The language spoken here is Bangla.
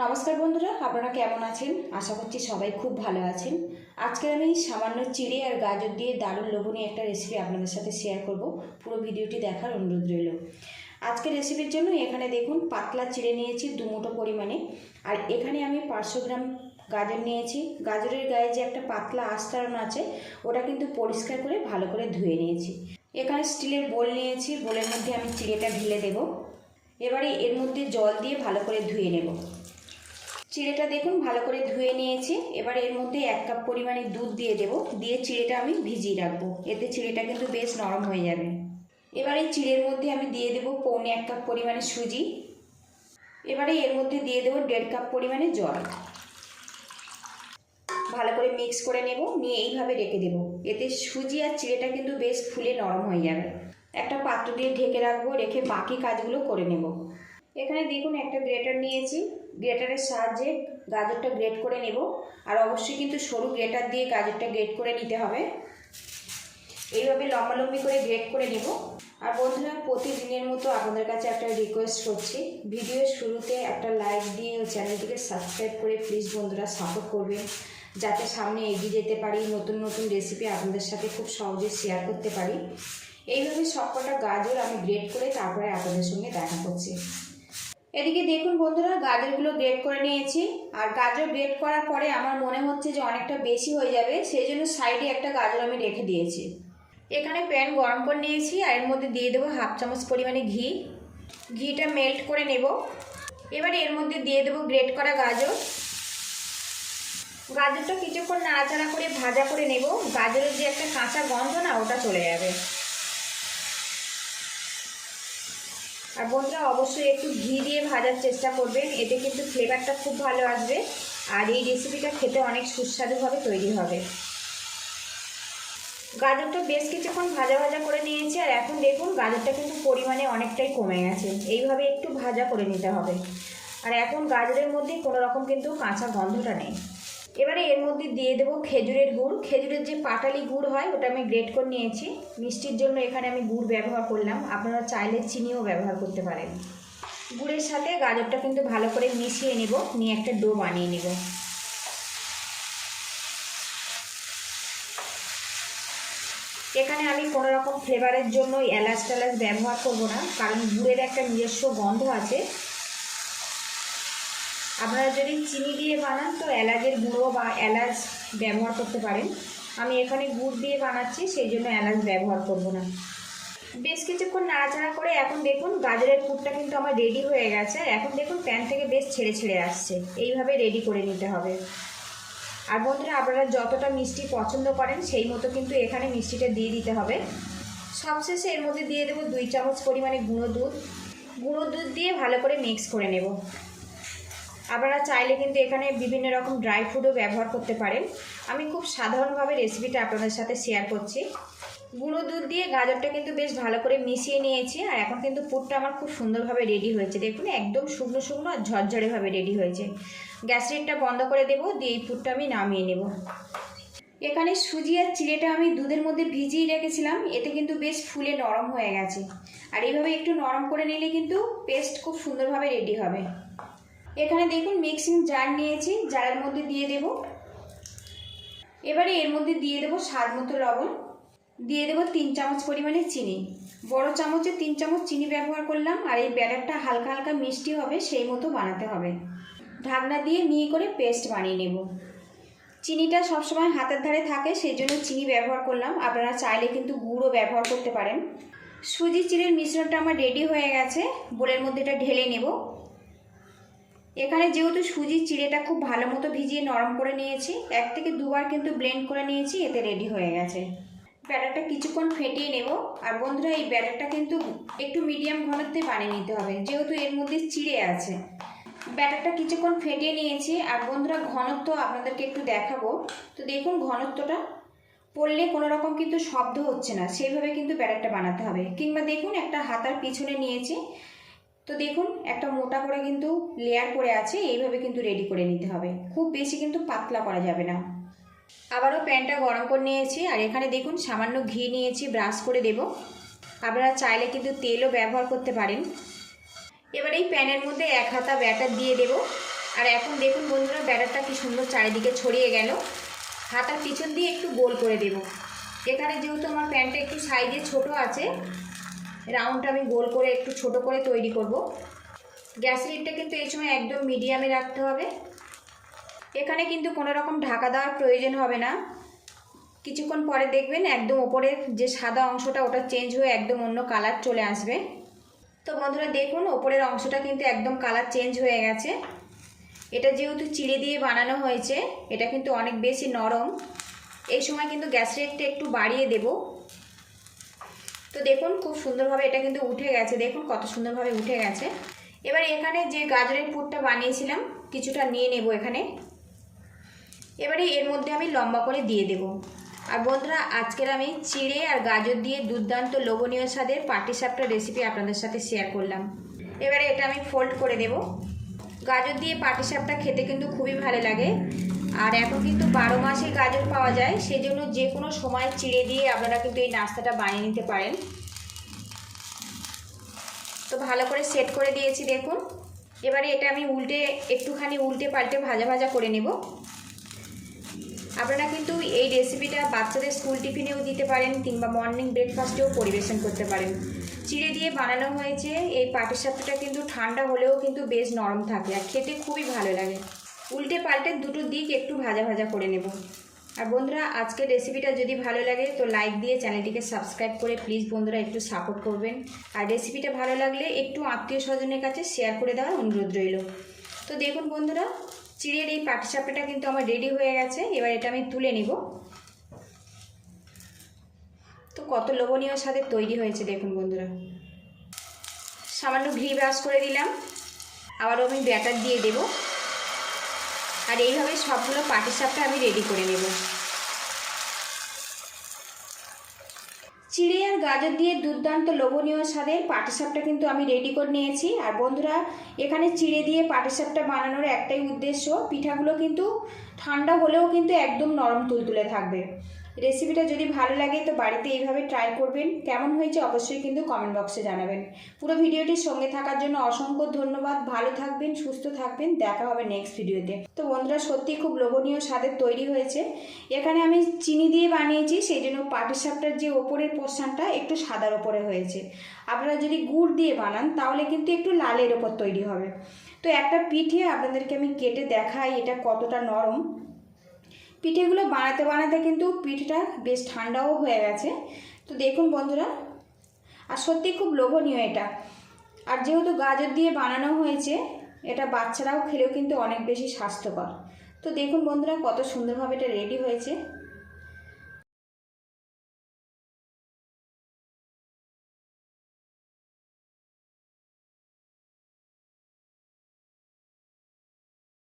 নমস্কার বন্ধুরা, আপনারা কেমন আছেন? আশা করছি সবাই খুব ভালো আছেন। আজকে আমি সামান্য চিড়ে আর গাজর দিয়ে দারুণ লোভনীয় একটা রেসিপি আপনাদের সাথে শেয়ার করব। পুরো ভিডিওটি দেখার অনুরোধ রইল। আজকে রেসিপির জন্য এখানে দেখুন পাতলা চিড়ে নিয়েছি 2 মুঠো পরিমাণে, আর এখানে আমি 500 গ্রাম গাজর নিয়েছি। গাজরের গায়ে যে একটা পাতলা আস্তরণ আছে ওটা কিন্তু পরিষ্কার করে ভালো করে ধুয়ে নিয়েছি। এখানে স্টিলের বোল নিয়েছি, বোলের মধ্যে আমি চিড়েটা ঢেলে দেব। এবারে এর মধ্যে জল দিয়ে ভালো করে ধুয়ে নেব। চিড়েটা দেখুন ভালো করে ধুয়ে নিয়েছি। এবার এর মধ্যে 1 কাপ পরিমাণে দুধ দিয়ে দেব, দিয়ে চিড়েটা আমি ভিজিয়ে রাখবো, এতে চিড়েটা কিন্তু বেশ নরম হয়ে যাবে। এবার এই চিড়ের মধ্যে আমি দিয়ে দেব পৌনে 1 কাপ পরিমাণে সুজি। এবারে এর মধ্যে দিয়ে দেব 1.5 কাপ পরিমাণে জল। ভালো করে মিক্স করে নেব, নিয়ে এইভাবে রেখে দেব। এতে সুজি আর চিড়েটা কিন্তু বেশ ফুলে নরম হয়ে যাবে। একটা পাত্র দিয়ে ঢেকে রাখবো, রেখে বাকি কাজগুলো করে নেব। এখানে দেখুন একটা গ্রেটার নিয়েছি, গ্রেটারের সাহায্যে গাজরটা গ্রেট করে নেব। আর অবশ্যই কিন্তু সরু গ্রেটার দিয়ে গাজরটা গ্রেট করে নিতে হবে। এইভাবে লম্বালম্বি করে গ্রেট করে নেব। আর বন্ধুরা, প্রতিদিনের মতো আপনাদের কাছে একটা রিকোয়েস্ট করছি, ভিডিওর শুরুতে একটা লাইক দিয়ে চ্যানেলটিকে সাবস্ক্রাইব করে প্লিজ বন্ধুরা সাপোর্ট করবেন, যাতে সামনে এগিয়ে যেতে পারি, নতুন নতুন রেসিপি আপনাদের সাথে খুব সহজে শেয়ার করতে পারি। এইভাবে সবকটা গাজর আমি গ্রেট করে তারপরে আপনাদের সঙ্গে দেখা করছি। এদিকে দেখুন বন্ধুরা, গাজরগুলো গ্রেট করে নিয়েছি। আর গাজর গ্রেট করার পরে আমার মনে হচ্ছে যে অনেকটা বেশি হয়ে যাবে, সেই জন্য সাইডে একটা গাজর আমি রেখে দিয়েছি। এখানে প্যান গরম করে নিয়েছি, আর এর মধ্যে দিয়ে দেবো 1/2 চামচ পরিমাণে ঘি। ঘিটা মেল্ট করে নেব। এবারে এর মধ্যে দিয়ে দেবো গ্রেট করা গাজর। গাজরটা কিছুক্ষণ নাড়াচাড়া করে ভাজা করে নেব। গাজরের যে একটা কাঁচা গন্ধ না, ওটা চলে যাবে। আর বন্ধুরা, অবশ্যই একটু ঘি দিয়ে ভাজার চেষ্টা করবেন, এতে কিন্তু ফ্লেভারটা খুব ভালো আসবে। আর এই রেসিপিটা খেতে অনেক সুস্বাদুভাবে তৈরি হবে। গাজরটা বেশ কিছুক্ষণ ভাজা ভাজা করে নিয়েছি, আর এখন দেখুন গাজরটা কিন্তু পরিমাণে অনেকটাই কমে গেছে। এইভাবে একটু ভাজা করে নিতে হবে। আর এখন গাজরের মধ্যে কোনো রকম কিন্তু কাঁচা গন্ধটা নেই। এবারে এর মধ্যে দিয়ে দেবো খেজুরের গুড়। খেজুরের যে পাটালি গুড় হয় ওটা আমি গ্রেট করে নিয়েছি। মিষ্টির জন্য এখানে আমি গুড় ব্যবহার করলাম, আপনারা চাইলে চিনিও ব্যবহার করতে পারেন। গুড়ের সাথে গাজরটা কিন্তু ভালো করে মিশিয়ে নেব, নিয়ে একটা ডো বানিয়ে নেব। এখানে আমি কোনো রকম ফ্লেভারের জন্য এলাচ টেলাচ ব্যবহার করব না, কারণ গুড়ের একটা নিজস্ব গন্ধ আছে। আপনারা যদি চিনি দিয়ে বানান তো এলাচের গুঁড়ো বা এলাচ ব্যবহার করতে পারেন। আমি এখানে গুড় দিয়ে বানাচ্ছি, সেই জন্য এলাচ ব্যবহার করব না। বেশ কিছুক্ষণ নাড়াচাড়া করে এখন দেখুন গাজরের পুরটা কিন্তু আমার রেডি হয়ে গেছে। এখন দেখুন প্যান থেকে বেশ ছেড়ে ছেড়ে আসছে। এইভাবে রেডি করে নিতে হবে। আর বন্ধুরা, আপনারা যতটা মিষ্টি পছন্দ করেন সেই মতো কিন্তু এখানে মিষ্টিটা দিয়ে দিতে হবে। সবশেষে এর মধ্যে দিয়ে দেবো 2 চামচ পরিমাণে গুঁড়ো দুধ। গুঁড়ো দুধ দিয়ে ভালো করে মিক্স করে নেব। আপনারা চাইলে কিন্তু এখানে বিভিন্ন রকম ড্রাই ফ্রুটও ব্যবহার করতে পারেন। আমি খুব সাধারণভাবে রেসিপিটা আপনাদের সাথে শেয়ার করছি। গুঁড়ো দুধ দিয়ে গাজরটা কিন্তু বেশ ভালো করে মিশিয়ে নিয়েছি, আর এখন কিন্তু পুরটা আমার খুব সুন্দরভাবে রেডি হয়েছে। দেখুন একদম শুকনো শুকনো আর ঝরঝরেভাবে রেডি হয়েছে। গ্যাস লিডটা বন্ধ করে দেবো, দিয়ে এই পুরটা আমি নামিয়ে নেব। এখানে সুজি আর চিড়েটা আমি দুধের মধ্যে ভিজিয়ে রেখেছিলাম, এতে কিন্তু বেশ ফুলে নরম হয়ে গেছে। আর এইভাবে একটু নরম করে নিলে কিন্তু পেস্ট খুব সুন্দরভাবে রেডি হবে। এখানে দেখুন মিক্সিং জার নিয়েছি, জারের মধ্যে দিয়ে দেব। এবারে এর মধ্যে দিয়ে দেব স্বাদ মতো লবণ, দিয়ে দেব 3 চামচ পরিমাণে চিনি। বড় চামচে 3 চামচ চিনি ব্যবহার করলাম। আর এই ব্যাটারটা হালকা হালকা মিষ্টি হবে, সেই মতো বানাতে হবে। ঢাকনা দিয়ে মিহি করে পেস্ট বানিয়ে নেব। চিনিটা সবসময় হাতের ধারে থাকে, সেই জন্য চিনি ব্যবহার করলাম। আপনারা চাইলে কিন্তু গুড়ও ব্যবহার করতে পারেন। সুজি চিড়ের মিশ্রণটা আমার রেডি হয়ে গেছে, বোলের মধ্যে এটা ঢেলে নেব। এখানে যেহেতু সুজির চিড়েটা খুব ভালো মতো ভিজিয়ে নরম করে নিয়েছি, 1 থেকে 2 বার কিন্তু ব্লেন্ড করে নিয়েছি, এতে রেডি হয়ে গেছে। ব্যাটারটা কিছুক্ষণ ফেটিয়ে নেব। আর বন্ধুরা, এই ব্যাটারটা কিন্তু একটু মিডিয়াম ঘনত্বে বানিয়ে নিতে হবে, যেহেতু এর মধ্যে চিড়ে আছে। ব্যাটারটা কিছুক্ষণ ফেটিয়ে নিয়েছি। আর বন্ধুরা, ঘনত্ব আপনাদেরকে একটু দেখাবো। তো দেখুন ঘনত্বটা পড়লে কোনো রকম কিন্তু শব্দ হচ্ছে না, সেইভাবে কিন্তু ব্যাটারটা বানাতে হবে। কিংবা দেখুন একটা হাতার পিছনে নিয়েছি, তো দেখুন একটা মোটা করে কিন্তু লেয়ার করে আছে, এইভাবে কিন্তু রেডি করে নিতে হবে। খুব বেশি কিন্তু পাতলা করা যাবে না। আবারও প্যানটা গরম করে নিয়েছি, আর এখানে দেখুন সামান্য ঘি নিয়েছি, ব্রাশ করে দেব। আপনারা চাইলে কিন্তু তেলও ব্যবহার করতে পারেন। এবার এই প্যানের মধ্যে 1 হাতা ব্যাটার দিয়ে দেব। আর এখন দেখুন বন্ধুরা ব্যাটারটা কি সুন্দর চারিদিকে ছড়িয়ে গেল। হাতার পিছন দিয়ে একটু গোল করে দেব। এখানে যেহেতু আমার প্যানটা একটু সাইজে ছোট আছে, রাউন্ডটা আমি গোল করে একটু ছোট করে তৈরি করব। গ্যাসের হিটটা কিন্তু এই সময় একদম মিডিয়ামে রাখতে হবে। এখানে কিন্তু কোনো রকম ঢাকা দেওয়ার প্রয়োজন হবে না। কিছুক্ষণ পরে দেখবেন একদম ওপরের যে সাদা অংশটা ওটা চেঞ্জ হয়ে একদম অন্য কালার চলে আসবে। তো বন্ধুরা দেখুন ওপরের অংশটা কিন্তু একদম কালার চেঞ্জ হয়ে গেছে। এটা যেহেতু চিড়ে দিয়ে বানানো হয়েছে, এটা কিন্তু অনেক বেশি নরম। এই সময় কিন্তু গ্যাসের হিটটা একটু বাড়িয়ে দেব। তো দেখুন খুব সুন্দরভাবে এটা কিন্তু উঠে গেছে, দেখুন কত সুন্দরভাবে উঠে গেছে। এবার এখানে যে গাজরের পুরটা বানিয়েছিলাম কিছুটা নিয়ে নেব এখানে। এবারে এর মধ্যে আমি লম্বা করে দিয়ে দেব। আর বন্ধুরা আজকের আমি চিড়ে আর গাজর দিয়ে দুর্দান্ত লোভনীয় স্বাদের পাটিসাপটা রেসিপি আপনাদের সাথে শেয়ার করলাম। এবারে এটা আমি ফোল্ড করে দেব। গাজর দিয়ে পাটিসাপটা খেতে কিন্তু খুবই ভালো লাগে। আর এখন কিন্তু 12 মাসে গাজর পাওয়া যায়, সেজন্য যে কোনো সময় চিড়ে দিয়ে আপনারা কিন্তু এই নাস্তাটা বানিয়ে নিতে পারেন। তো ভালো করে সেট করে দিয়েছি দেখুন। এবারে এটা আমি একটুখানি উল্টে পাল্টে ভাজা ভাজা করে নেব। আপনারা কিন্তু এই রেসিপিটা বাচ্চাদের স্কুল টিফিনেও দিতে পারেন কিংবা মর্নিং ব্রেকফাস্টেও পরিবেশন করতে পারেন। চিড়ে দিয়ে বানানো হয়েছে এই পাটিসাপটাটা কিন্তু ঠান্ডা হলেও কিন্তু বেশ নরম থাকে আর খেতে খুবই ভালো লাগে। উল্টে পাল্টে দুটো দিক একটু ভাজা ভাজা করে নেব। আর বন্ধুরা আজকের রেসিপিটা যদি ভালো লাগে তো লাইক দিয়ে চ্যানেলটিকে সাবস্ক্রাইব করে প্লিজ বন্ধুরা একটু সাপোর্ট করবেন। আর রেসিপিটা ভালো লাগলে একটু আত্মীয় স্বজনের কাছে শেয়ার করে দেওয়ার অনুরোধ রইল। তো দেখুন বন্ধুরা চিড়ের এই পাটিসাপটাটা কিন্তু আমার রেডি হয়ে গেছে। এবার এটা আমি তুলে নিব। তো কত লোভনীয় স্বাদের তৈরি হয়েছে দেখুন বন্ধুরা। সামান্য ঘি ব্রাশ করে দিলাম, আবারও আমি ব্যাটার দিয়ে দেব। আর এইভাবে সবগুলো পাটিসাপটা আমি রেডি করে নেব। চিড়ে আর গাজর দিয়ে দুর্দান্ত লোভনীয় স্বাদের পাটিসাপটা কিন্তু আমি রেডি করে নিয়েছি। আর বন্ধুরা এখানে চিড়ে দিয়ে পাটিসাপটা বানানোর একটাই উদ্দেশ্য, পিঠাগুলো কিন্তু ঠান্ডা হলেও কিন্তু একদম নরম তুলতুলে থাকবে। রেসিপিটা যদি ভালো লাগে তো বাড়িতে এইভাবে ট্রাই করবেন। কেমন হয়েছে অবশ্যই কিন্তু কমেন্ট বক্সে জানাবেন। পুরো ভিডিওটির সঙ্গে থাকার জন্য অসংখ্য ধন্যবাদ। ভালো থাকবেন, সুস্থ থাকবেন, দেখা হবে নেক্সট ভিডিওতে। তো বন্ধুরা সত্যি খুব লোভনীয় স্বাদের তৈরি হয়েছে। এখানে আমি চিনি দিয়ে বানিয়েছি, সেই জন্য পাটিসাপটার যে ওপরের পোর্শনটা একটু সাদার ওপরে হয়েছে। আপনারা যদি গুড় দিয়ে বানান তাহলে কিন্তু একটু লালের ওপর তৈরি হবে। তো একটা পিঠে আপনাদেরকে আমি কেটে দেখাই এটা কতটা নরম। পিঠেগুলো বানাতে বানাতে কিন্তু পিঠেটা বেশ ঠান্ডাও হয়ে গেছে। তো দেখুন বন্ধুরা, আর সত্যি খুব লোভনীয় এটা। আর যেহেতু গাজর দিয়ে বানানো হয়েছে, এটা বাচ্চারাও খেলেও কিন্তু অনেক বেশি স্বাস্থ্যকর। তো দেখুন বন্ধুরা কত সুন্দরভাবে এটা রেডি হয়েছে।